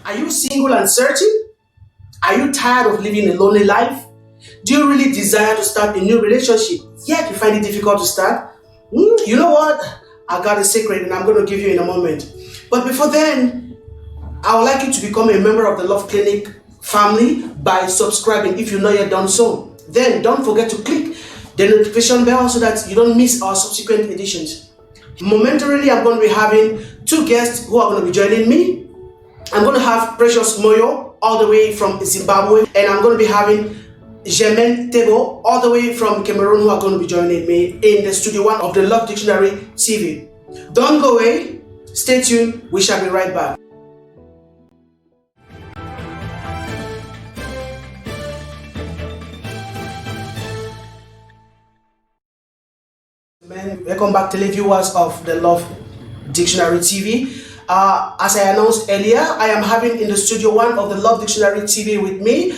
Are you single and searching? Are you tired of living a lonely life? Do you really desire to start a new relationship, yet you find it difficult to start? You know what? I got a secret and I'm going to give you in a moment. But before then, I would like you to become a member of the Love Clinic family by subscribing if you've not yet done so. Then don't forget to click the notification bell so that you don't miss our subsequent editions. Momentarily, I'm going to be having two guests who are going to be joining me. I'm going to have Precious Moyo all the way from Zimbabwe, and I'm going to be having Germaine Tebo all the way from Cameroon who are going to be joining me in the Studio 1 of the Love Dictionary TV. Don't go away. Stay tuned. We shall be right back. Welcome back, televiewers of the Love Dictionary TV. As I announced earlier, I am having in the Studio 1 of the Love Dictionary TV with me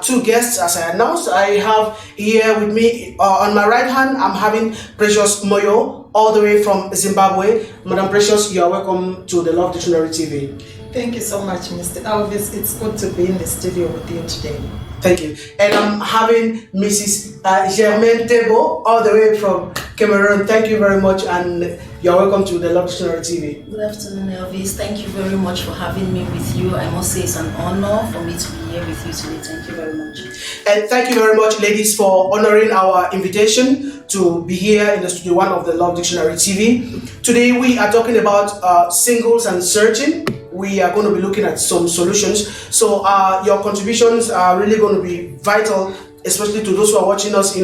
two guests. As I announced, I have here with me on my right hand, I'm having Precious Moyo all the way from Zimbabwe. Madam Precious, you are welcome to the Love Dictionary TV. Thank you so much, Mr. Alvis. It's good to be in the studio with you today. Thank you. And I'm having Mrs. Germaine Tebo all the way from Cameroon. Thank you very much, and you're welcome to the Love Dictionary TV. Good afternoon, Elvis. Thank you very much for having me with you. I must say it's an honor for me to be here with you today. Thank you very much. And thank you very much, ladies, for honoring our invitation to be here in the Studio 1 of the Love Dictionary TV. Today we are talking about singles and searching. We are going to be looking at some solutions. So your contributions are really going to be vital, especially to those who are watching us.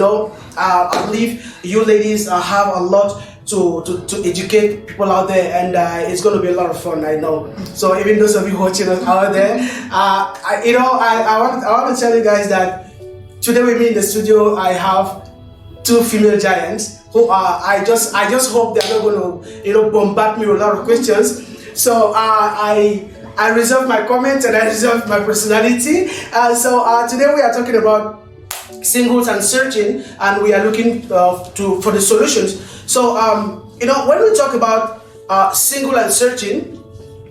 I believe you ladies have a lot to educate people out there, and it's going to be a lot of fun, I know. So even those of you watching us out there, I want to tell you guys that today with me in the studio, I have two female giants who are, I just hope they're not going to, bombard me with a lot of questions. So I reserve my comments and I reserve my personality. So today we are talking about singles and searching, and we are looking for the solutions. So when we talk about single and searching,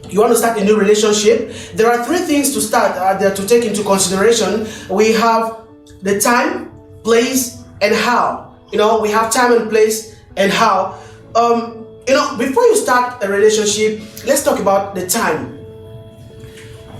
you want to start a new relationship, there are three things to start there to take into consideration. We have the time, place, and how. We have time and place and how. Before you start a relationship, let's talk about the time.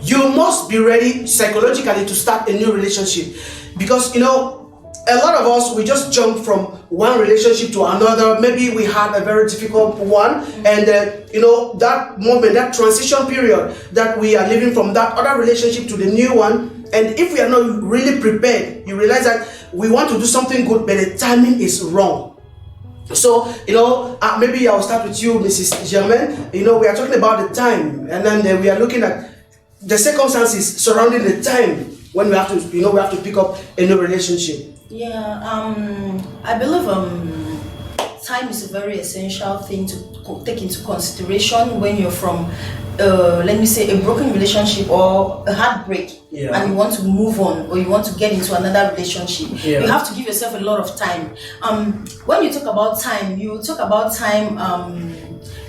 You must be ready psychologically to start a new relationship, because a lot of us, we just jump from one relationship to another. Maybe we had a very difficult one, and that moment, that transition period that we are living from that other relationship to the new one, and if we are not really prepared, you realize that we want to do something good, but the timing is wrong. So, maybe I'll start with you, Mrs. Germaine. We are talking about the time, and then we are looking at the circumstances surrounding the time when we have to, we have to pick up a new relationship. Yeah, I believe time is a very essential thing to take into consideration when you're from, let me say, a broken relationship or a heartbreak, and you want to move on or you want to get into another relationship. You have to give yourself a lot of time. When you talk about time, you talk about time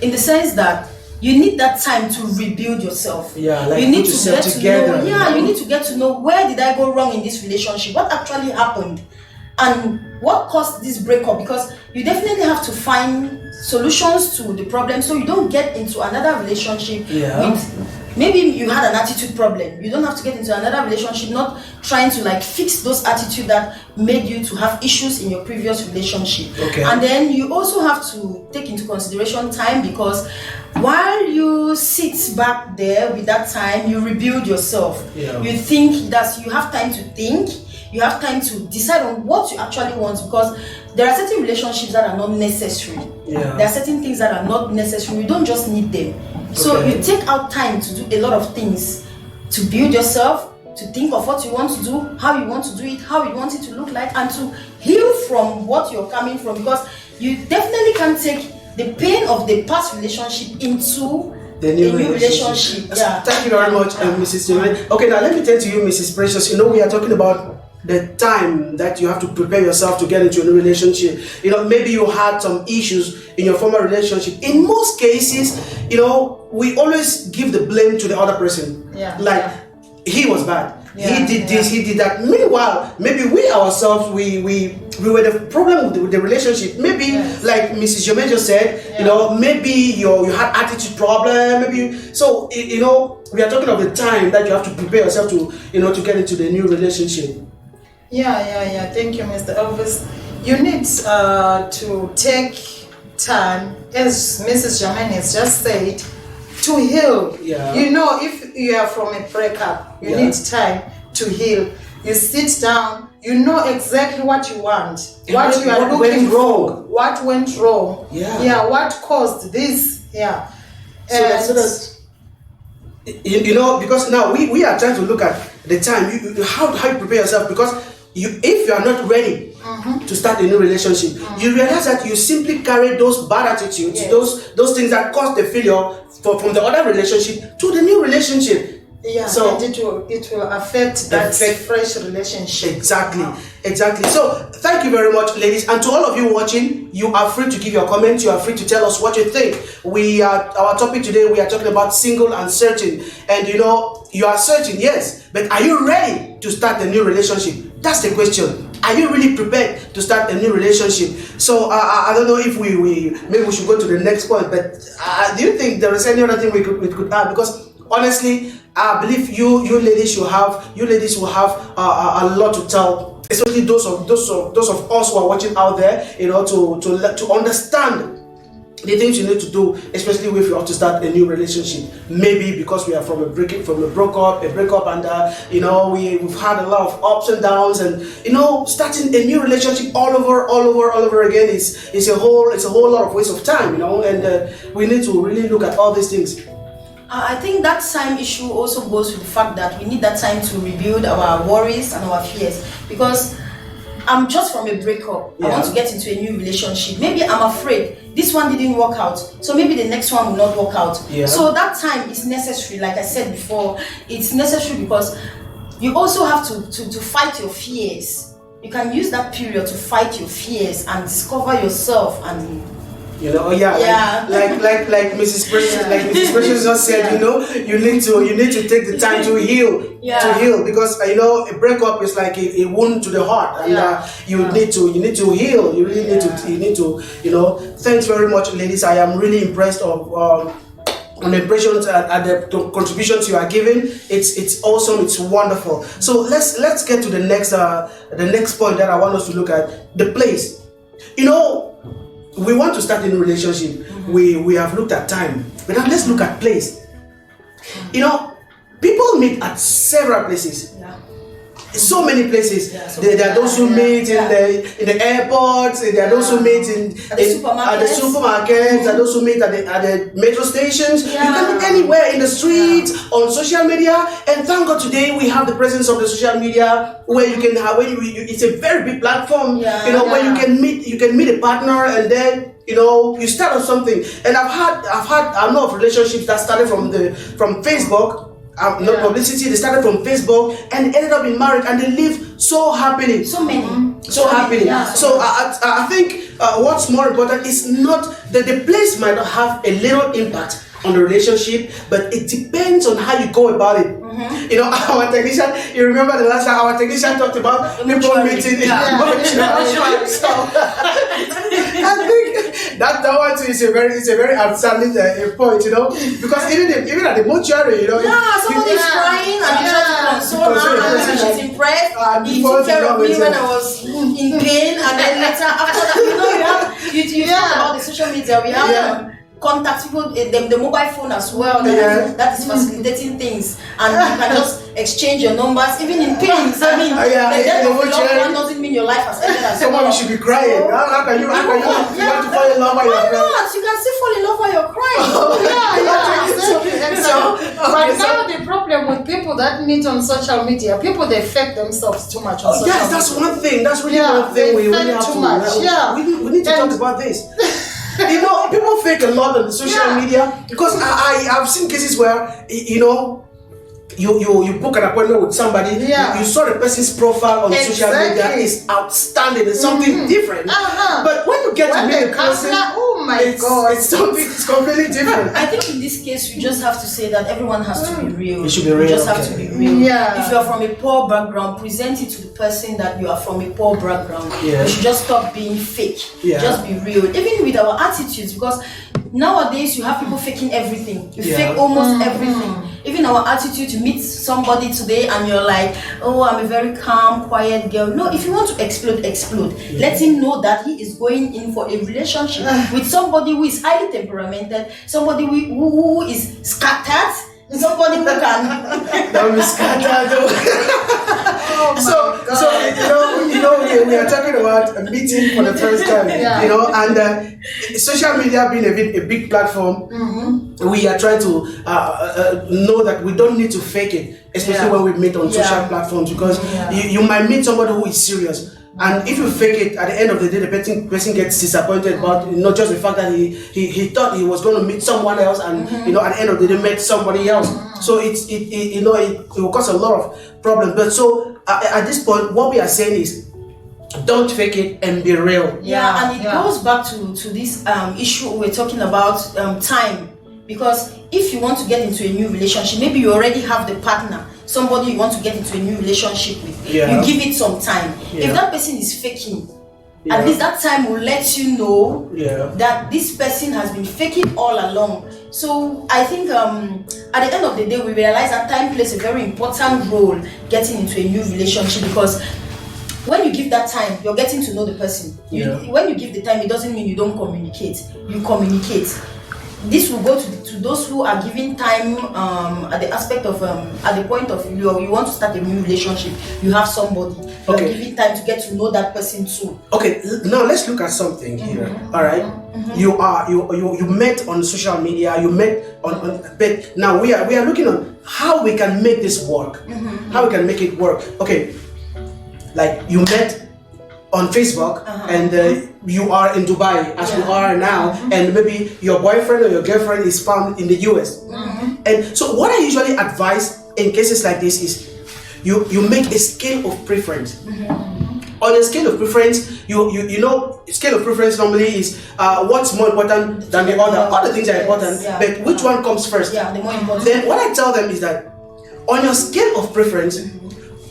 in the sense that you need that time to rebuild yourself. Like you need to get together. to know. You need to get to know, where did I go wrong in this relationship? What actually happened? And what caused this breakup? Because you definitely have to find solutions to the problem, so you don't get into another relationship with, maybe you had an attitude problem. You don't have to get into another relationship not trying to fix those attitudes that made you to have issues in your previous relationship. And then you also have to take into consideration time, because while you sit back there with that time, you rebuild yourself. You think that you have time to think. You have time to decide on what you actually want, because there are certain relationships that are not necessary. There are certain things that are not necessary. You don't just need them. So you take out time to do a lot of things, to build yourself, to think of what you want to do, how you want to do it, how you want it to look like, and to heal from what you're coming from, because you definitely can't take the pain of the past relationship into the new relationship. Thank you very much, Mrs. Germaine. Okay, now let me turn to you, Mrs. Precious. We are talking about the time that you have to prepare yourself to get into a new relationship. Maybe you had some issues in your former relationship. In most cases, we always give the blame to the other person. He was bad. He did this, he did that. Meanwhile, maybe we ourselves, we were the problem with the relationship. Maybe, like Mrs. Jermaine just said, maybe you had attitude problem. Maybe we are talking of the time that you have to prepare yourself to to get into the new relationship. Thank you, Mr. Elvis. You need to take time, as Mrs. Jermaine has just said, to heal. If you are from a breakup, you need time to heal. You sit down, you know exactly what you want, what you are looking for, what went wrong, what caused this, because now we are trying to look at the time, how you prepare yourself, because if you are not ready to start a new relationship, you realize that you simply carry those bad attitudes, those things that caused the failure from the other relationship to the new relationship. So it will affect that fresh relationship. Exactly. So thank you very much, ladies, and to all of you watching, you are free to give your comments. You are free to tell us what you think. Our topic today, we are talking about single and searching, and you are searching, yes, but are you ready to start a new relationship? That's the question. Are you really prepared to start a new relationship? So I don't know if maybe we should go to the next point, but do you think there is any other thing we could add? Because honestly, I believe you ladies will have a lot to tell, especially those of us who are watching out there, to understand the things you need to do, especially if you have to start a new relationship. Maybe because we are from a breakup, and we've had a lot of ups and downs, and starting a new relationship all over again is a whole lot of waste of time, and we need to really look at all these things. I think that time issue also goes with the fact that we need that time to rebuild our worries and our fears, because I'm just from a breakup. I want to get into a new relationship. Maybe I'm afraid this one didn't work out, so maybe the next one will not work out. So that time is necessary. Like I said before, it's necessary because you also have to fight your fears. You can use that period to fight your fears and discover yourself and like Mrs. Precious just said, you need to take the time to heal, because a breakup is like a wound to the heart, and you need to heal. You really need to Thanks very much, ladies. I am really impressed on the impressions and the contributions you are giving. It's awesome. It's wonderful. So let's get to the next point that I want us to look at, the place. We want to start a new relationship. We have looked at time, but now let's look at place. People meet at several places. So many places. There are those who meet in the airports. There are those who meet at the supermarkets. There are those who meet at the metro stations. You can meet anywhere, in the streets, on social media. And thank God today we have the presence of the social media, where you can have it's a very big platform. Where you can meet a partner, and then you start on something. And I know of relationships that started from Facebook. No publicity. They started from Facebook and ended up in marriage, and they live so happily. So happily. So I think what's more important is not that the place might not have a little impact on the relationship, but it depends on how you go about it. Our technician, you remember the last time our technician talked about people meeting in the So I think that one too is a very outstanding point, because even at the mortuary, somebody is crying and you try to console her, and she's impressed. He took care of me when I was in pain, and then later after that, you talk about the social media. We have contact people, the mobile phone as well. That is facilitating things, and you can just exchange your numbers, even in pains. I mean, the death of a loved one doesn't mean your life has ended as well. Someone should be crying. How can you want to fall in love while you're crying? Why not? You can still fall in love while you're crying. But now the problem with people that meet on social media, people they fake themselves too much on social media. That's one thing. That's really one thing we really have to. We need to talk about this. People fake a lot on the social media, because I've seen cases where you book an appointment with somebody, you saw the person's profile on social media, it's outstanding, it's something different. But when you get to meet the person, oh my God, it's completely different. I think in this case, you just have to say that everyone has to be real. It should be real. You just have to be real. Yeah. If you are from a poor background, present it to the person that you are from a poor background. Yeah. You should just stop being fake. Yeah. Just be real. Even with our attitudes, because nowadays you have people faking everything. You fake almost everything. Even our attitude to meet somebody today and you're like, oh, I'm a very calm, quiet girl. No, if you want to explode. Let him know that he is going in for a relationship with somebody who is highly temperamented, somebody who is scattered, somebody who can. Don't be scattered. So we are talking about a meeting for the first time, and social media being a big platform, we are trying to know that we don't need to fake it, especially when we meet on social platforms, because you might meet somebody who is serious. And if you fake it, at the end of the day, the person gets disappointed about not just the fact that he thought he was going to meet someone else, and at the end of the day, met somebody else. So it will cause a lot of problems. But so at this point, what we are saying is, don't fake it and be real. Yeah, and it goes back to this issue we're talking about, time. Because if you want to get into a new relationship, maybe you already have the partner, somebody you want to get into a new relationship with, you give it some time. If that person is faking, at least that time will let you know that this person has been faking all along. So I think at the end of the day, we realize that time plays a very important role getting into a new relationship, because when you give that time, you're getting to know the person. When you give the time, it doesn't mean you don't communicate. You communicate. This will go to those who are giving time at the aspect of at the point of you want to start a new relationship. You have somebody. You're giving time to get to know that person too. Okay, now let's look at something here. All right, you met on social media. You met on but now we are looking on how we can make this work. How we can make it work. Okay, like you met on Facebook and you are in Dubai as we are now, and maybe your boyfriend or your girlfriend is found in the US. And so what I usually advise in cases like this is you make a scale of preference. On a scale of preference, you know, scale of preference normally is what's more important than the other. Other things are important, but which one comes first? Yeah, the more important. Then what I tell them is that on your scale of preference,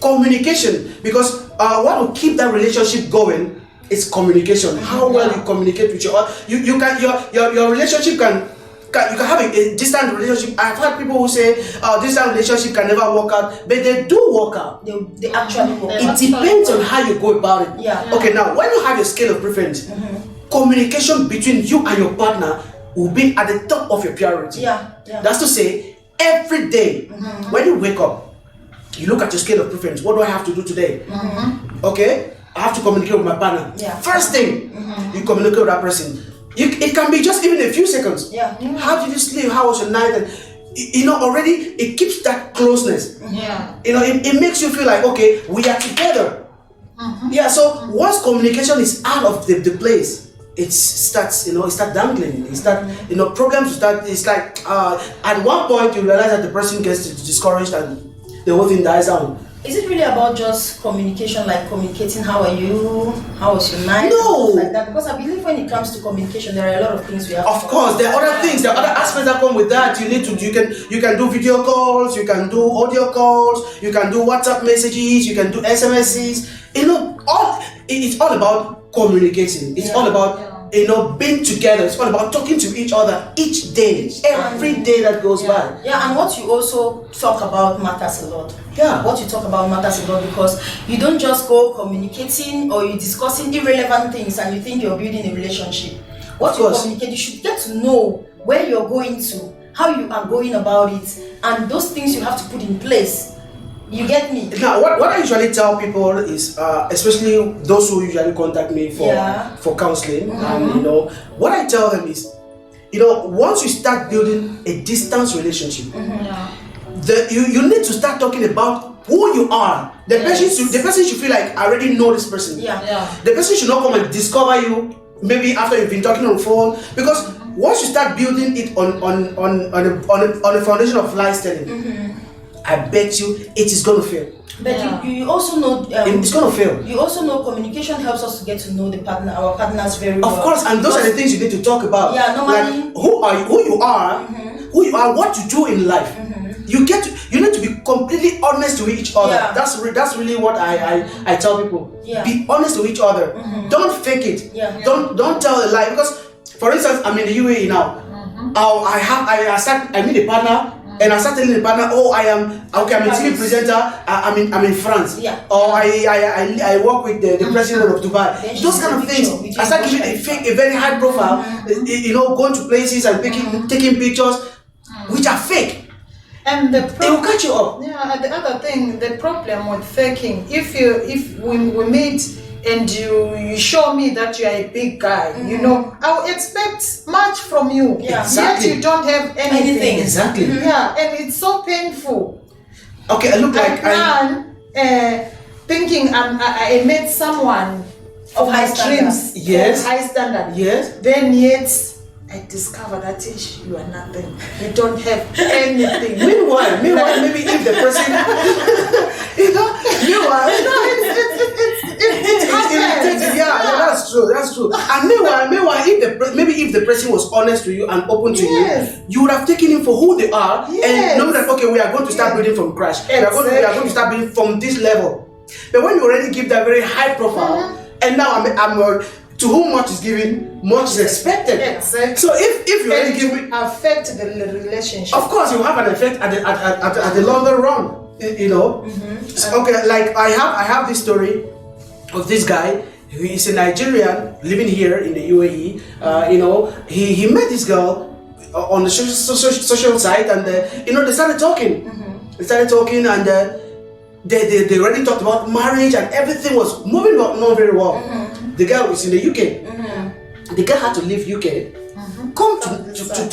communication, because what will keep that relationship going is communication. How well you communicate with your relationship can you can have a distant relationship. I've had people who say distant relationship can never work out, but they do work out. They actually work out. It depends on how you go about it. Okay, now when you have your scale of preference, communication between you and your partner will be at the top of your priority. That's to say, every day when you wake up, you look at your scale of preference. What do I have to do today? Okay, I have to communicate with my partner. First thing, you communicate with that person. It can be just even a few seconds. How did you sleep? How was your night? And already it keeps that closeness. It makes you feel like, okay, we are together. So once communication is out of the place, it starts dangling. It start problems start. It's like at one point you realize that the person gets discouraged and the whole thing dies down. Is it really about just communication, like communicating how are you, how was your night, No, like that? Because I believe when it comes to communication, there are a lot of things we have. Of course, there are other things, there are other aspects that come with that. You can do video calls, you can do audio calls, you can do WhatsApp messages, you can do SMSs. It's all about communicating. It's all about being together. It's all about talking to each other each day, every day that goes by. And what you also talk about matters a lot. What you talk about matters a lot, because you don't just go communicating or you discussing irrelevant things and you think you're building a relationship. What you communicate, you should get to know where you're going to, how you are going about it, and those things you have to put in place. You get me? Now, what I usually tell people is, especially those who usually contact me for counseling, what I tell them is, once you start building a distance relationship, you need to start talking about who you are. The person should feel like, I already know this person. The person should not come and discover you maybe after you've been talking on the phone, because once you start building it on a foundation of lies telling, I bet you it is going to fail. But you also know it's going to fail. You also know communication helps us to get to know our partners very well. Of course, and those are the things you need to talk about. Yeah, normally. Like who you are, what you do in life. You need to be completely honest with each other. Yeah. That's really what I tell people. Yeah. Be honest with each other. Don't fake it. Yeah. Don't tell a lie, because, for instance, I'm in the UAE now. I meet a partner. And I start telling the partner, I'm a TV presenter. I'm in France. Yeah. Or I work with the president of Dubai. Those kind of things. I start giving a very high profile. Going to places and taking pictures, which are fake. And they will catch you up. Yeah. The other thing, the problem with faking, if we meet and you show me that you are a big guy, I will expect much from you. Yeah. Exactly. Yet you don't have anything. Exactly. Yeah, and it's so painful. Okay, I look like thinking I met someone of high my dreams. Yes. High standard. Yes. Then yet I discovered that you are nothing. You don't have anything. Meanwhile, maybe if the person, it happens. Yeah, that's true. And meanwhile, if the person was honest to you and open to you, you would have taken him for who they are and know that, okay, we are going to start building from crash. Exactly. We are going to start building from this level. But when you already give that very high profile, and now I'm to whom much is given, much is expected. Exactly. So if you already give me, affect the relationship. of course, you have an effect at the longer run. Okay, like I have this story of this guy who is a Nigerian living here in the UAE. He met this girl on the social site, and they started talking. They started talking, and they already talked about marriage, and everything was moving not very well. The girl was in the UK. The girl had to leave UK, come to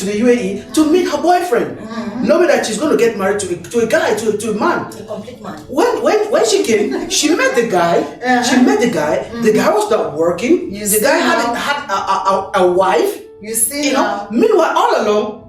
the UAE to meet her boyfriend, knowing that she's going to get married to a guy, to a man. A complete man. When she came, she met the guy. The guy was not working. The guy had a wife. You see, now. Meanwhile, all along,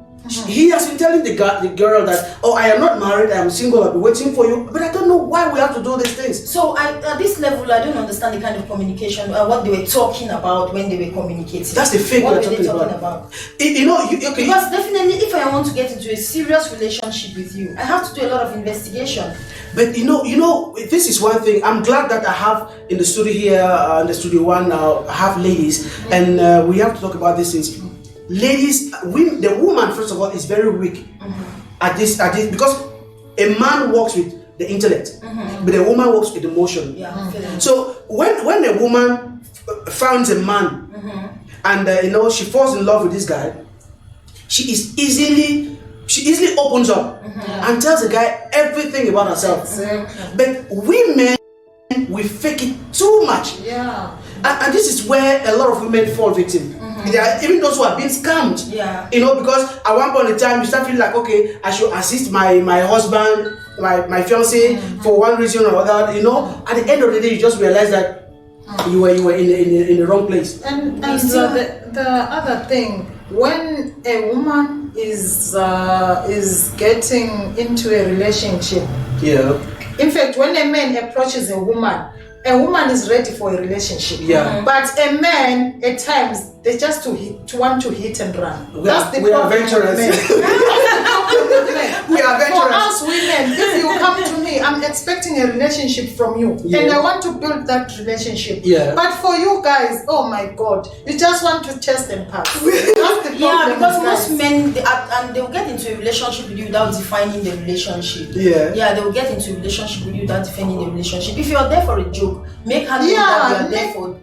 he has been telling the girl that, I am not married, I am single, I'll be waiting for you. But I don't know why we have to do these things. So at this level, I don't understand the kind of communication, what they were talking about when they were communicating. That's the fake what we're were they talking talking about? Because definitely, if I want to get into a serious relationship with you, I have to do a lot of investigation. But this is one thing. I'm glad that I have in the studio here, in the studio one now, I have ladies, and we have to talk about these things. Ladies, the woman, first of all, is very weak at this because a man works with the intellect, but a woman works with emotion. So when a woman finds a man and she falls in love with this guy, she easily opens up and tells the guy everything about herself. But women, we fake it too much. And this is where a lot of women fall victim. Even those who have been scammed. Because at one point in time you start feeling like, okay, I should assist my husband, my fiance for one reason or other. At the end of the day, you just realize that you were in the wrong place. And the other thing, when a woman is getting into a relationship. In fact, when a man approaches a woman is ready for a relationship. But a man, at times, they just want to hit and run. That's the problem. We are adventurous. For us women, if you come to me, I'm expecting a relationship from you, and I want to build that relationship. But for you guys, oh my God, you just want to test and pass. That's the problem. Because most men, they will get into a relationship with you without defining the relationship. They will get into a relationship with you without defining the relationship. If you're there for a joke, make her know that you're there for the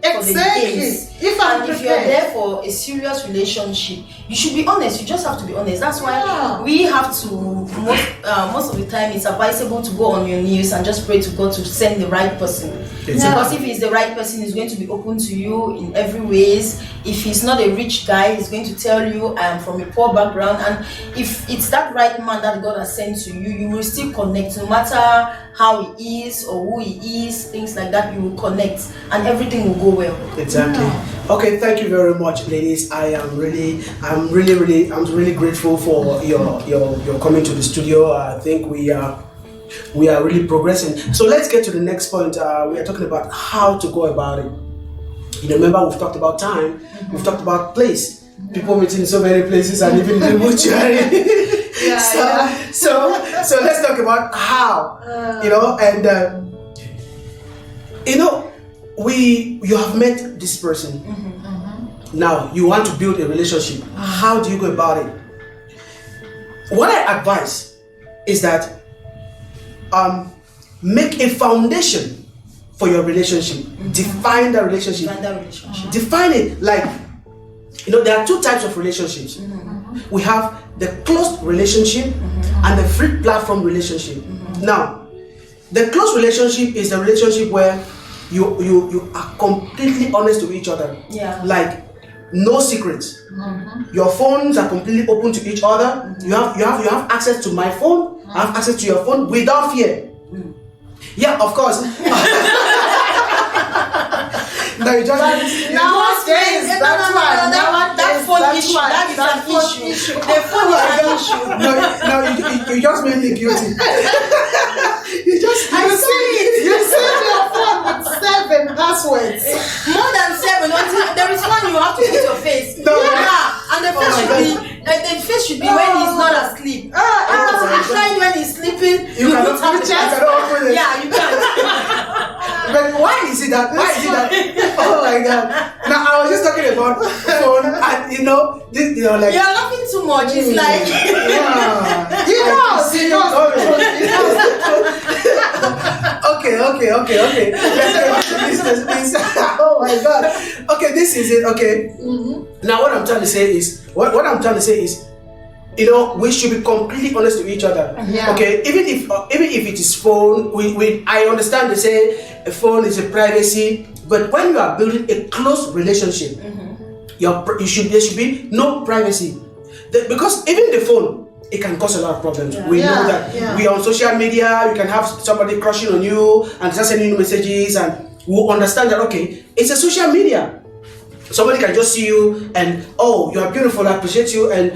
games. If you're there for a serious relationship, you should be honest. You just have to be honest. That's why we have to, most of the time, it's advisable to go on your knees and just pray to God to send the right person. Because if he's the right person, he's going to be open to you in every ways. If he's not a rich guy, he's going to tell you, I am from a poor background. And if it's that right man that God has sent to you, you will still connect. No matter how he is or who he is, things like that, you will connect and everything will go well. Exactly. Okay, thank you very much, ladies. I'm really grateful for your coming to the studio. I think we are we are really progressing. So let's get to the next point. We are talking about how to go about it. You remember we've talked about time, we've talked about place. People meet in so many places and even in the mortuary. So let's talk about how. You have met this person. Now you want to build a relationship. How do you go about it? What I advise is that make a foundation for your relationship. Define the relationship. Define it. Like, there are two types of relationships. We have the closed relationship and the free platform relationship. Now, the closed relationship is the relationship where you are completely honest to each other. Like, no secrets. Your phones are completely open to each other. You have access to my phone. I have access to your phone without fear. Yeah, of course. No, you just nowadays. That phone issue. That is an issue. The phone is an issue. No, you just made me guilty. You save your phone with 7 passwords. More than 7. Until there is one you have to put your face. And the face should be when he's not asleep. Actually, when he's sleeping, you put on the chest. Yeah, you can. But why is it that? Oh my God! Now I was just talking about phone, and this, like you're laughing too much. It's like Okay. Let's go back to business, please. Oh my God. Okay, this is it. Okay. Now what I'm trying to say is, we should be completely honest with each other. Okay, even if it is phone, I understand they say a phone is a privacy, but when you are building a close relationship, there should be no privacy. Because even the phone, it can cause a lot of problems. We know that we are on social media. You can have somebody crushing on you and start sending you messages, and we'll understand that it's a social media. Somebody can just see you and you are beautiful, I appreciate you, and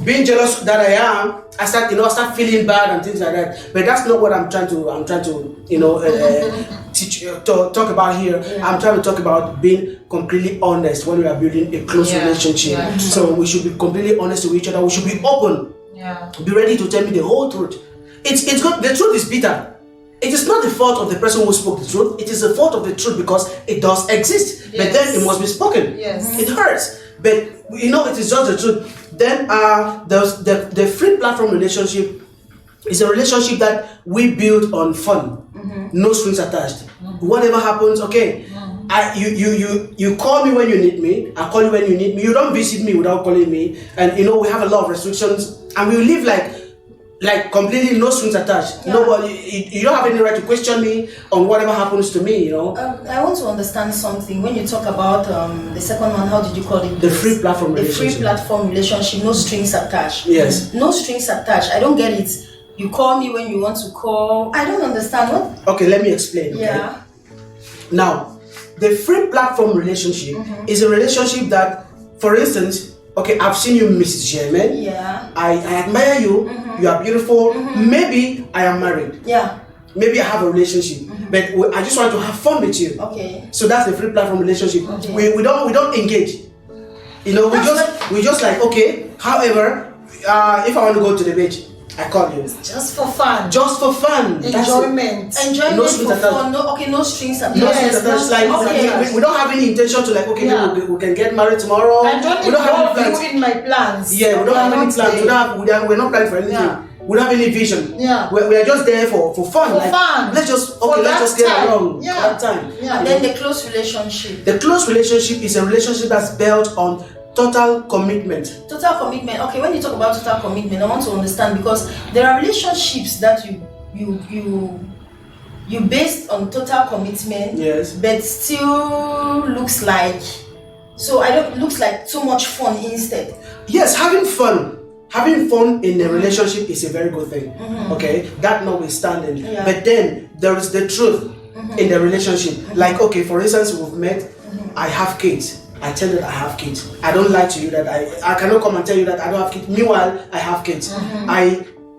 being jealous that I am, I start feeling bad and things like that. But that's not what I'm trying to talk about here. I'm trying to talk about being completely honest when we are building a close relationship. So we should be completely honest to each other. We should be open. Be ready to tell me the whole truth. It's good. The truth is bitter. It is not the fault of the person who spoke the truth. It is the fault of the truth because it does exist. But then it must be spoken. It hurts. But it is just the truth. Then the free platform relationship is a relationship that we build on fun. No strings attached. Whatever happens, you call me when you need me. I call you when you need me. You don't visit me without calling me. And we have a lot of restrictions, and we live like completely no strings attached. Nobody, you don't have any right to question me on whatever happens to me. I want to understand something. When you talk about the second one, how did you call it? The free platform relationship. The free platform relationship, no strings attached. Yes. No strings attached. I don't get it. You call me when you want to call. I don't understand what. Okay, let me explain. Okay? Now, the free platform relationship is a relationship that, for instance, I've seen you, Mrs. German. I admire you. You are beautiful. Maybe I am married. Maybe I have a relationship, but I just want to have fun with you. So that's the free platform relationship. We don't engage. We just like However, if I want to go to the beach, I call you. Just for fun. Enjoyment. No strings attached. No strings attached. No strings attached. We don't have any intention to we can get married tomorrow. I don't involve you in my plans. We don't have any plans. We're not planning for anything. We don't have any vision. We are just there for fun. Let's just get along. That time. And then the close relationship. The close relationship is a relationship that's built on total commitment. Okay, when you talk about total commitment, I want to understand, because there are relationships that you based on total commitment, but still looks like too much fun instead. Yes, having fun in a relationship is a very good thing. Okay, that notwithstanding. But then there is the truth in the relationship. Like, for instance, we've met. I have kids. I tell you that I have kids. I don't lie to you that I cannot come and tell you that I don't have kids. Meanwhile, I have kids.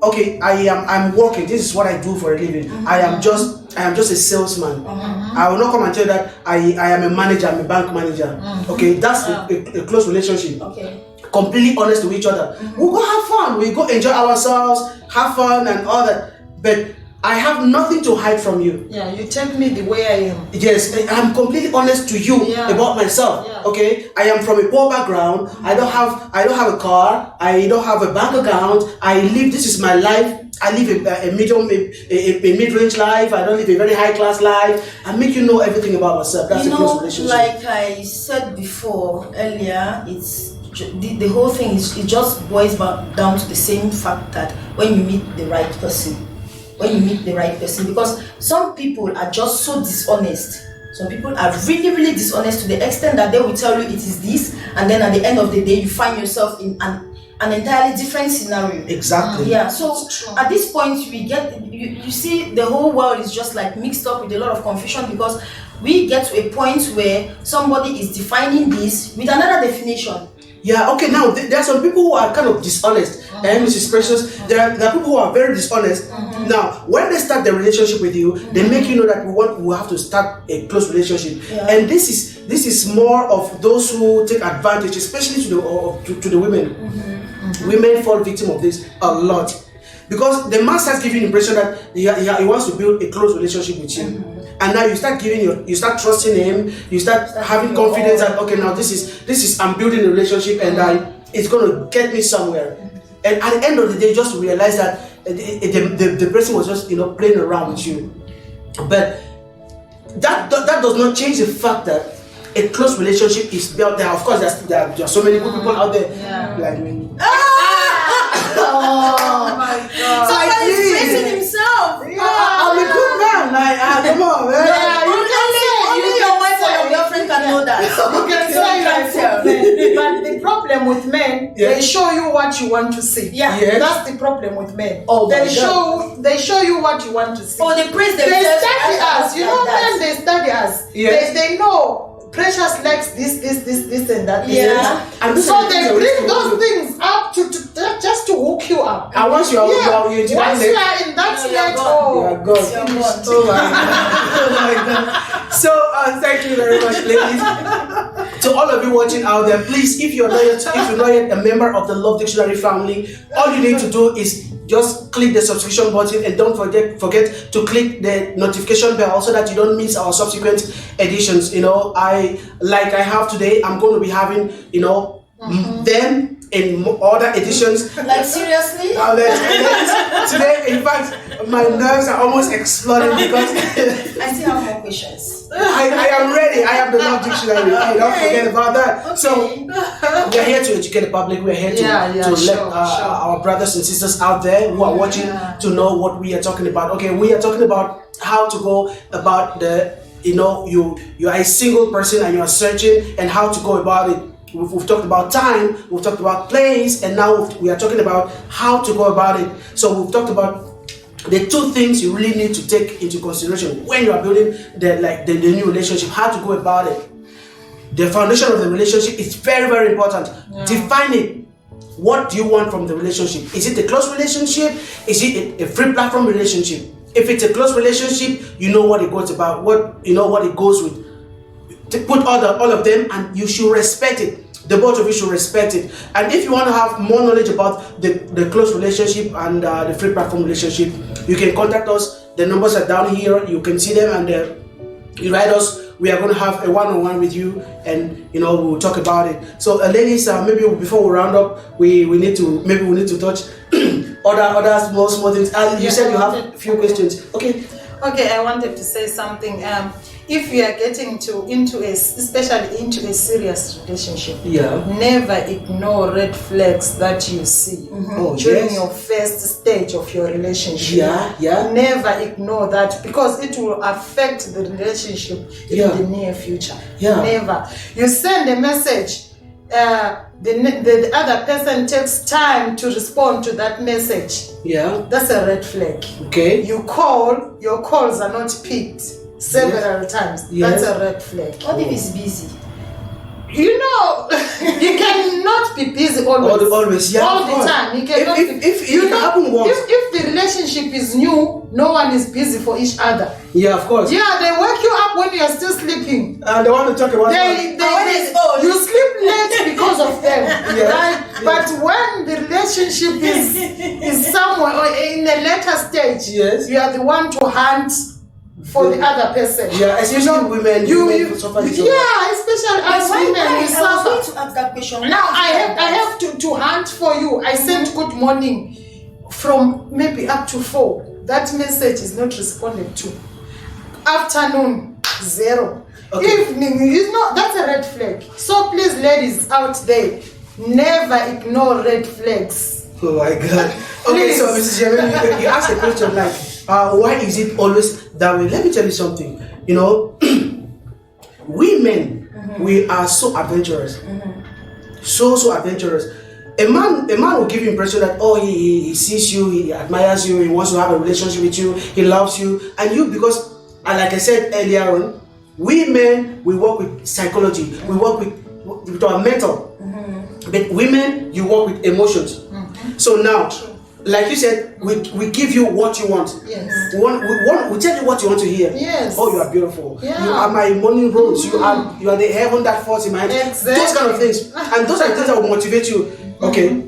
okay, I'm working. This is what I do for a living. I am just a salesman. I will not come and tell you that I am a manager. I'm a bank manager. Okay, that's a close relationship. Okay. Completely honest to each other. We go have fun. We go enjoy ourselves, have fun and all that. But I have nothing to hide from you. Yeah, you take me the way I am. Yes, I'm completely honest to you about myself. Yeah. Okay, I am from a poor background. I don't have a car. I don't have a bank account. I live. This is my life. I live a mid-range life. I don't live a very high-class life. I make you know everything about myself. That's a close relationship. Like I said before earlier, it's the whole thing is it just boils down to the same fact that when you meet the right person. Because some people are just so dishonest. Some people are really, really dishonest to the extent that they will tell you it is this, and then at the end of the day, you find yourself in an entirely different scenario. Exactly. Yeah. So at this point, we get you see the whole world is just like mixed up with a lot of confusion because we get to a point where somebody is defining this with another definition. Yeah, okay, now there are some people who are kind of dishonest, and Mrs. Precious, there are people who are very dishonest. Now, when they start the relationship with you, they make you know that we have to start a close relationship. Yeah. And this is more of those who take advantage, especially to the women. Women fall victim of this a lot. Because the man starts giving the impression that he wants to build a close relationship with you. And now you start trusting him, you start having confidence that okay, now this is I'm building a relationship and it's gonna get me somewhere. And at the end of the day, just realize that the person was just playing around with you. But that does not change the fact that a close relationship is built there. Of course, there are so many good people out there like me. Oh my God! Somebody is praising himself. I'm a good man. Come on, man. Only your wife or your girlfriend can know that. You can say yourself. But the problem with men, they show you what you want to see. Yeah. Yes. That's the problem with men. Oh, they show you what you want to see. Oh, they praise They themselves. study us. You know, when they study us, Yes. they know Precious likes this and that. Yeah. And So they bring those things up to just to hook you up. And once you are once in you are in that net, you are gone. Finished. Oh my God. So thank you very much, ladies. To all of you watching out there, please, if you're not yet a member of the Love Dictionary family, all you need to do is just click the subscription button and don't forget to click the notification bell so that you don't miss our subsequent editions. I have today, I'm going to be having them in other editions. Like seriously? Today, in fact, my nerves are almost exploding because I still have more questions. I am ready. I have the Love Dictionary. Don't forget about that. Okay. So we're here to educate the public. We're here to let our brothers and sisters out there who are watching to know what we are talking about. Okay, we are talking about how to go about you are a single person and you are searching and how to go about it. We've talked about time, we've talked about place, and now we are talking about how to go about it. So we've talked about the two things you really need to take into consideration when you are building the new relationship, how to go about it. The foundation of the relationship is very, very important. Define it. What do you want from the relationship? Is it a close relationship? Is it a free platform relationship? If it's a close relationship, you know what it goes about, what it goes with. To put all of them, and you should respect it. The both of you should respect it. And if you want to have more knowledge about the close relationship and the free platform relationship, you can contact us. The numbers are down here. You can see them, and you write us. We are going to have a one-on-one with you, and we'll talk about it. So, ladies, maybe before we round up, we need to touch other small things. You said you have a few questions. Okay, I wanted to say something. If you are getting especially into a serious relationship, never ignore red flags that you see during your first stage of your relationship. Never ignore that because it will affect the relationship in the near future. Never. You send a message, the other person takes time to respond to that message. That's a red flag. Okay. You call, your calls are not picked several times. That's a red flag. What if he's busy? You know, you cannot be busy always. Always, yeah. All the time. You cannot If it happen once. If the relationship is new, no one is busy for each other. Yeah, of course. Yeah, they wake you up when you are still sleeping. And they want to talk about you sleep late because of them. Yeah. Right? Yeah. But when the relationship is somewhere or in a later stage, yes, you are the one to hunt for the other person. Yeah, especially women. Yeah, especially as women. I was going to ask that question. Now I have to hunt for you. I sent good morning from maybe up to 4. That message is not responded to. Afternoon 0. Okay. Evening, that's a red flag. So please, ladies out there, never ignore red flags. Oh my God. Okay, so Mrs. Jeremy, you asked a question like, why is it always that way? Let me tell you something. You know, we men, we are so adventurous. So adventurous. A man will give you impression that, oh, he sees you, he admires you, he wants to have a relationship with you, he loves you, and you, because, like I said earlier on, we men, we work with psychology, we work with our mental, but women, you work with emotions. So now, like you said, we give you what you want. Yes. We tell you what you want to hear. Yes. Oh, you are beautiful. Yeah. You are my morning rose. You are the heaven that falls in my hand. Exactly. Those kind of things, and those are things that will motivate you. Okay.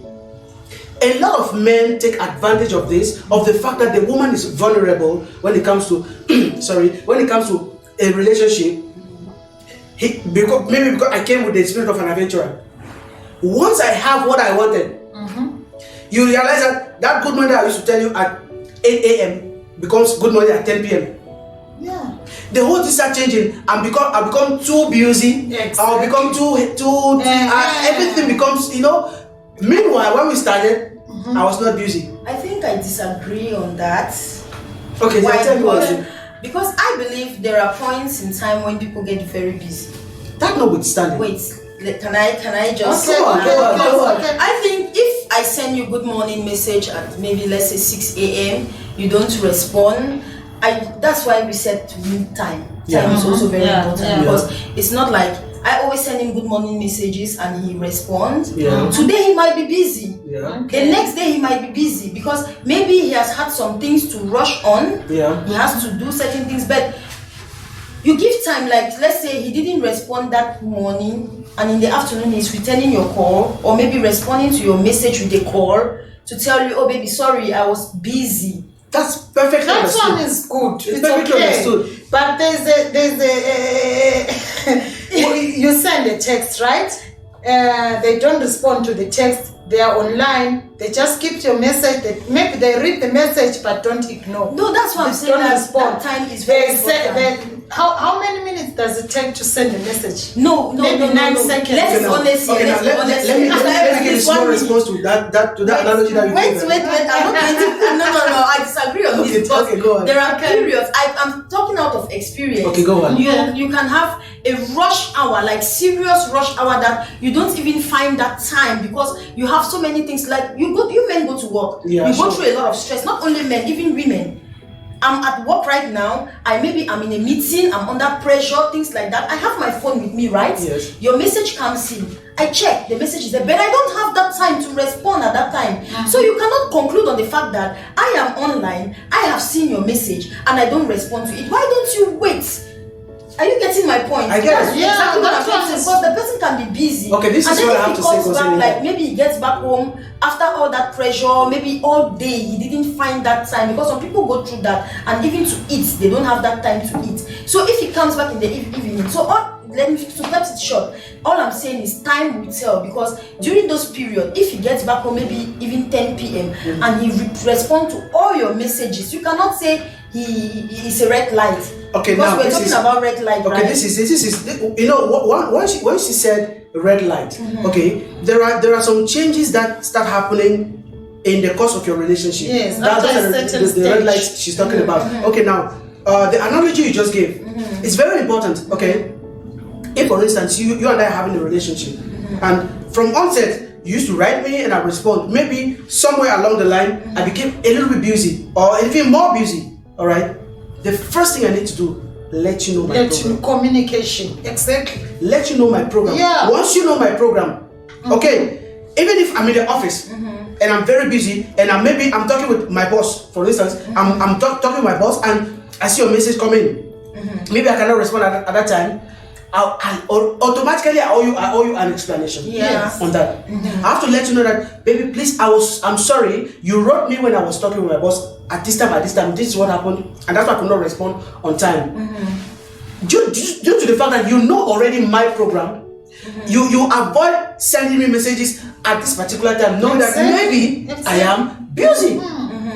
A lot of men take advantage of this, of the fact that the woman is vulnerable when it comes to, when it comes to a relationship. Maybe because I came with the spirit of an adventurer. Once I have what I wanted, you realize that good morning I used to tell you at 8 a.m. becomes good morning at 10 p.m. Yeah. The whole thing start changing. I become too busy. Exactly. I'll become too everything becomes, Meanwhile, when we started, I was not busy. I think I disagree on that. Okay, Why? tell me what. Because I believe there are points in time when people get very busy. That notwithstanding. Wait, can I just? Okay. I think if I send you good morning message at maybe let's say 6 a.m., you don't respond. That's why we said to meet time. Time is also very important because it's not like I always send him good morning messages and he responds. Yeah. Today he might be busy. Yeah. The next day he might be busy because maybe he has had some things to rush on. Yeah. He has to do certain things, but you give time. Like let's say he didn't respond that morning, and in the afternoon he's returning your call, or maybe responding to your message with a call to tell you, oh baby, sorry, I was busy. That's perfectly That understood. one is good. It's perfectly understood. But there's you send a text, right? They don't respond to the text. They are online. They just keep your message. Maybe they read the message but don't ignore. No, that's what I'm saying. Don't respond. That time is very important. How many minutes does it take to send a message? No, maybe 9 seconds. Let's be honest here. Let me give a small response to that analogy that you gave. Wait. I'm not going to. No. I disagree on this because go on. there are periods. I'm talking out of experience. Okay, go on. You can have a rush hour, like serious rush hour that you don't even find that time because you have so many things. Like you men go to work. Yeah, you go through a lot of stress. Not only men, even women. I'm at work right now. I'm in a meeting. I'm under pressure, things like that. I have my phone with me, right? Yes. Your message comes in. I check the message is there, but I don't have that time to respond at that time. So you cannot conclude on the fact that I am online. I have seen your message and I don't respond to it. Why don't you wait? Are you getting my point? I get it. Yeah, exactly what I'm that's saying. Because the person can be busy. Okay, this is what I have to say. And then if he comes back, like maybe he gets back home after all that pressure, maybe all day he didn't find that time because some people go through that, and even to eat, they don't have that time to eat. So if he comes back in the evening, to cut it short, all I'm saying is time will tell because during those periods, if he gets back home maybe even 10 p.m. and he responds to all your messages, you cannot say he is a red light. Okay, because now we're talking about red light. Okay, right? this is once she said red light. Okay, there are some changes that start happening in the course of your relationship. Yes, that's the red light she's talking about. Okay, now the analogy you just gave is very important. Okay, if for instance you and I are having a relationship, and from onset you used to write me and I respond. Maybe somewhere along the line I became a little bit busy or even more busy. All right. The first thing I need to do let you know my program. Communication, exactly. Let you know my program. Yeah. Once you know my program, okay, even if I'm in the office and I'm very busy and I'm talking with my boss, for instance, I'm talking with my boss and I see a message coming. Maybe I cannot respond at that time. Automatically I owe you an explanation on that. I have to let you know that, baby, please, I'm sorry, you wrote me when I was talking with my boss at this time, this is what happened, and that's why I could not respond on time. Due to the fact that you know already my program, you avoid sending me messages at this particular time, knowing that maybe I am busy.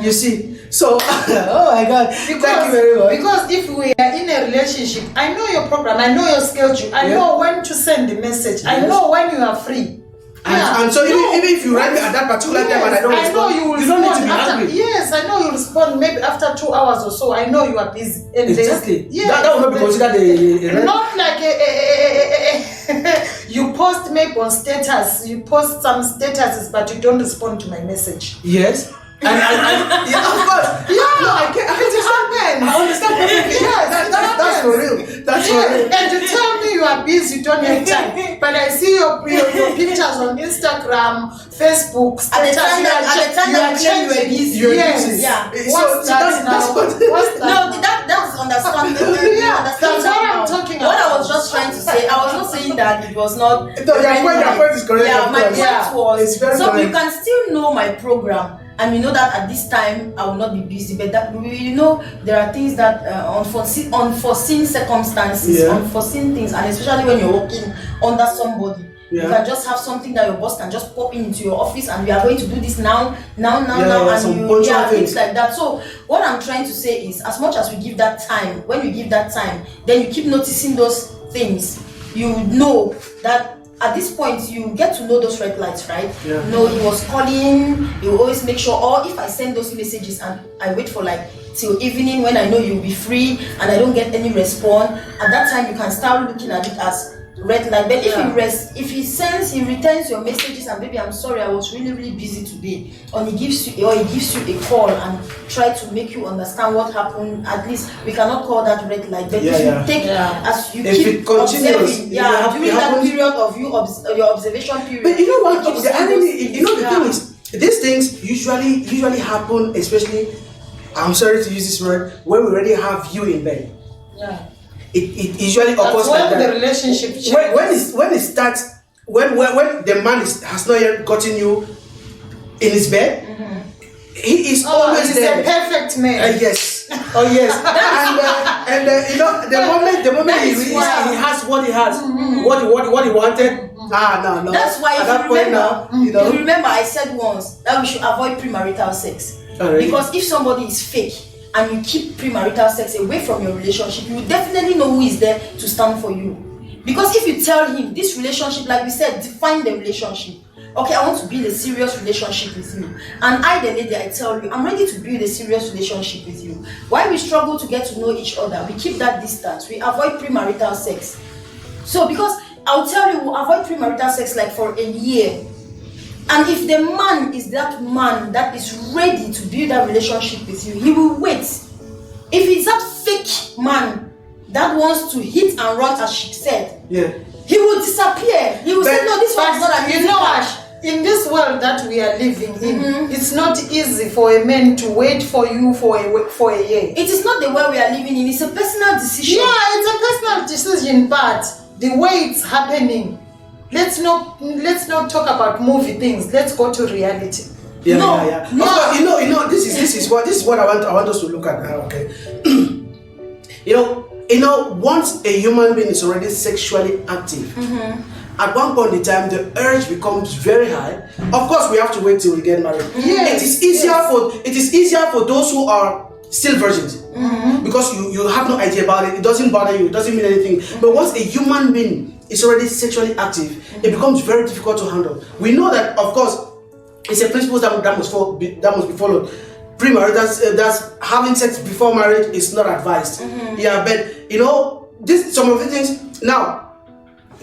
You see. So, oh my God, thank you very much. Because if we are in a relationship, I know your program, I know your schedule, I know when to send the message, I know when you are free. And so even if you write me at that particular time and I don't respond, you don't need to be angry. Yes, I know you respond maybe after 2 hours or so. I know you are busy. Exactly. That will not be considered a not like you post maybe on status. You post some statuses, but you don't respond to my message. Yes. And yeah, of course. Yeah, no, I understand perfectly. Yes, that's for real. That's for real. And you tell me you are busy, you don't have time. But I see your pictures on Instagram, Facebook, status. At the time that you were busy. Yes. Yeah. What's that now? What's that? No, that's understandable. That's what I'm talking about. What I was just trying to say, I was not saying that it was not. No, your point is correct. Yeah, my point was. It's very so correct. you can still know my program. And you know that at this time I will not be busy, but that you know there are things that unforeseen circumstances, unforeseen things, and especially when you're working under somebody, you can just have something that your boss can just pop into your office, and we are going to do this now, and things like that. So what I'm trying to say is, as much as we give that time, when you give that time, then you keep noticing those things. You know that. At this point, you get to know those red lights, right? Yeah. No, he was calling, he will always make sure, or if I send those messages and I wait for like till evening when I know you'll be free and I don't get any response, at that time you can start looking at it as red light. But if he returns your messages and baby, I'm sorry, I was really busy today, or he gives you a call and try to make you understand what happened, at least we cannot call that red light. But if you take as you keep observing, during that period of your observation period. But you know what? The thing is, these things usually happen, especially, I'm sorry to use this word, when we already have you in bed. Yeah. It usually occurs like that. The relationship when it starts, when the man has not yet gotten you in his bed, he is always there. He's a perfect man. Yes. Oh yes. and you know, the moment he has what he has, what he wanted. No. That's why if you remember, I said once that we should avoid premarital sex. Because if somebody is fake and you keep premarital sex away from your relationship, you will definitely know who is there to stand for you. Because if you tell him this relationship, like we said, define the relationship. Okay, I want to build a serious relationship with you. And I, the lady, I tell you, I'm ready to build a serious relationship with you. Why we struggle to get to know each other, we keep that distance, we avoid premarital sex. So because I'll tell you, we'll avoid premarital sex like for a year. And if the man is that man that is ready to build that relationship with you, he will wait. If he's that fake man that wants to hit and run, as she said, he will disappear. He will say, no, this one's not a cash. In this world that we are living in, it's not easy for a man to wait for you for a year. It is not the way we are living in. It's a personal decision. Yeah, it's a personal decision, but the way it's happening, let's not talk about movie things. Let's go to reality. Yeah. Of course, you know, this is what I want us to look at now. Okay. you know, once a human being is already sexually active, at one point in time, the urge becomes very high. Of course, we have to wait till we get married. Yes, it is easier for those who are still virgins, because you have no idea about it. It doesn't bother you. It doesn't mean anything. But once a human being is already sexually active, it becomes very difficult to handle. We know that, of course, it's a principle that must be followed. Premarital, that's having sex before marriage is not advised. But you know, some of the things now.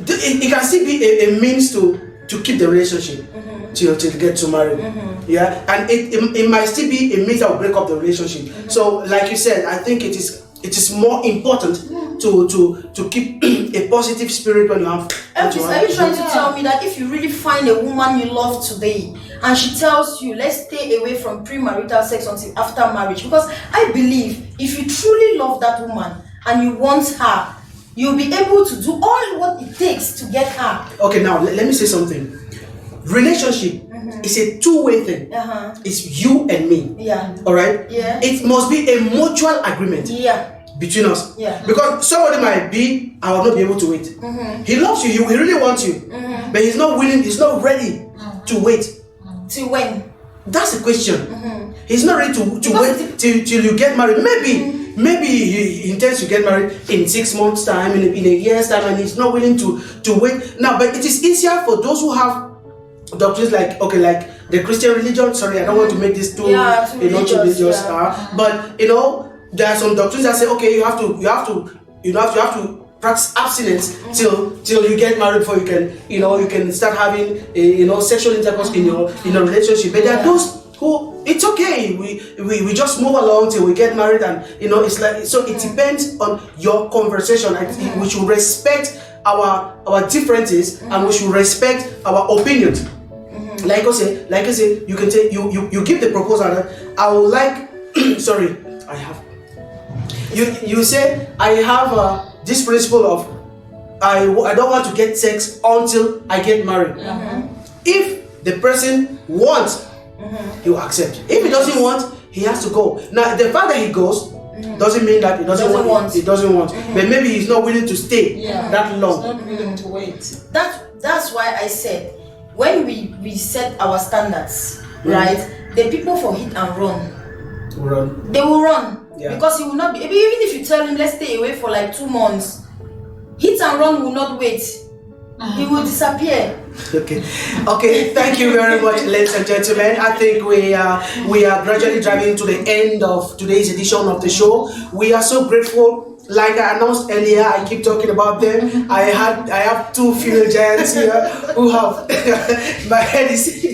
It can still be a means to keep the relationship till get to marry. And it might still be a means that will break up the relationship. So like you said, I think it is it is more important to keep a positive spirit when you have. Elvis, are you trying to tell me that if you really find a woman you love today and she tells you, let's stay away from premarital sex until after marriage? Because I believe if you truly love that woman and you want her, you'll be able to do all what it takes to get her. Okay, now let me say something. Relationship is a two-way thing. It's you and me. Yeah. All right. Yeah. It must be a mutual agreement. Yeah. Between us. Yeah. Because somebody might be, I will not be able to wait. He loves you. He really wants you. But he's not willing. He's not ready to wait. Till when? That's the question. He's not ready to wait till you get married. Maybe he intends to get married in 6 months' time, in a year's time, and he's not willing to wait. Now, but it is easier for those who have doctrines like the Christian religion. Sorry, I don't want to make this too religious. But there are some doctrines that say, okay, you have to practice abstinence till you get married before you can start having sexual intercourse in your relationship. But there are those who, it's okay, we just move along till we get married, and it's like, so it depends on your conversation. We should respect our differences, and we should respect our opinions. Like I say, you can say you give the proposal that I would like. Sorry, I have. You say I have this principle of I don't want to get sex until I get married. If the person wants, he will accept. If he doesn't want, he has to go. Now, the fact that he goes doesn't mean that he doesn't want. He doesn't want, but maybe he's not willing to stay that long. He's not willing to wait. That's why I said, when we set our standards, right? The people for hit and run, they will run. Because he will not be, even if you tell him let's stay away for like 2 months, hit and run will not wait. He will disappear. Okay. Thank you very much, ladies and gentlemen. I think we are gradually driving to the end of today's edition of the show. We are so grateful. Like I announced earlier, I keep talking about them. I have 2 female giants here who have my head is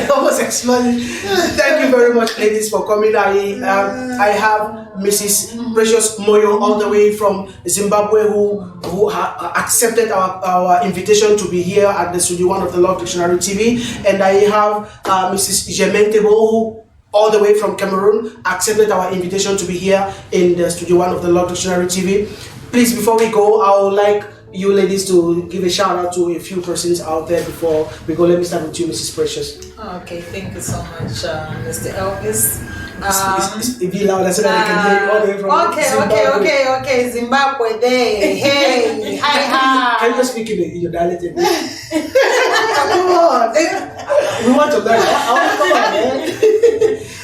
almost exploding. Thank you very much, ladies, for coming. I have Mrs. Precious Moyo all the way from Zimbabwe who accepted our invitation to be here at the Studio 1 of the Love Dictionary TV, and I have Mrs. Jementebo who all the way from Cameroon accepted our invitation to be here in the Studio 1 of the Love Dictionary TV. Please, before we go, I would like you ladies to give a shout out to a few persons out there before we go. Let me start with you, Mrs. Precious. Okay, thank you so much, Mr. Elvis. Be loud so that I can hear you all the way from Zimbabwe. Okay, Zimbabwe there. Hey, hi. Can you just speak in your dialect? Come on, we want to learn. Come on, man.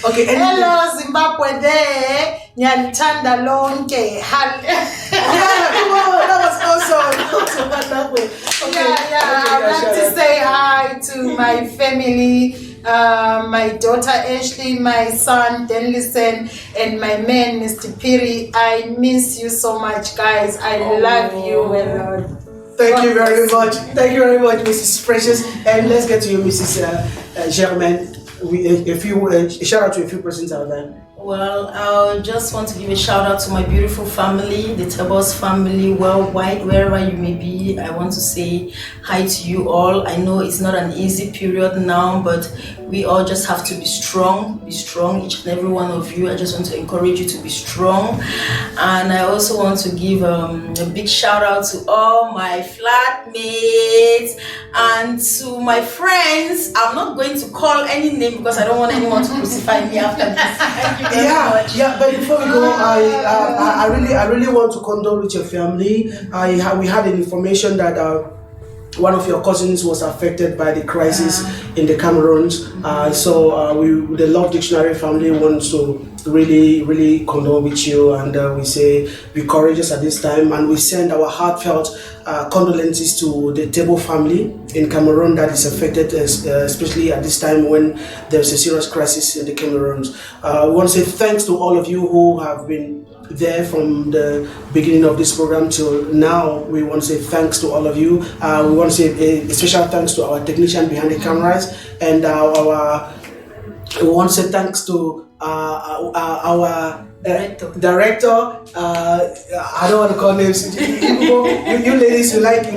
Okay. Hello, Zimbabwe there. Nyalitanda lonke. Yeah, come on, that was awesome. That way. Okay. I'd like to say hi to my family. My daughter Ashley, my son Denlison, and my man Mr. Piri. I miss you so much, guys. I love you a lot. Thank you very much. Thank you very much, Mrs. Precious. And let's get to you, Mrs. Germaine. A shout out to a few persons out there. Well, I just want to give a shout out to my beautiful family, the Tabos family worldwide, wherever you may be. I want to say hi to you all. I know it's not an easy period now, but we all just have to be strong, each and every one of you. I just want to encourage you to be strong. And I also want to give a big shout out to all my flatmates and to my friends. I'm not going to call any name because I don't want anyone to crucify me after this. Thank you very much. Yeah. But before we go, I really want to condole with your family. We had an information that one of your cousins was affected by the crisis in the Cameroons. So the Love Dictionary family wants to really condole with you, and we say be courageous at this time, and we send our heartfelt condolences to the Tebo family in Cameroon that is affected, especially at this time when there's a serious crisis in the Cameroons. We want to say thanks to all of you who have been there from the beginning of this program till now. We want to say thanks to all of you. We want to say a special thanks to our technician behind the cameras, and we want to say thanks to our director. I don't want to call names. You ladies, you like to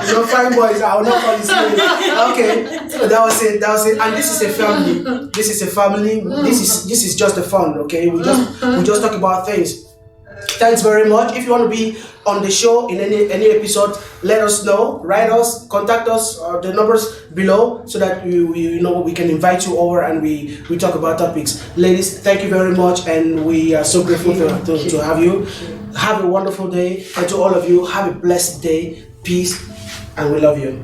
have fine boys. I will not call his name. Okay, so that was it. And this is a family. This is just the fun. Okay, we just talk about things. Thanks very much. If you want to be on the show in any episode, let us know. Write us, contact us, the numbers below, so that we can invite you over and we talk about topics. Ladies, thank you very much, and we are so grateful to have you. Have a wonderful day, and to all of you, have a blessed day. Peace, and we love you.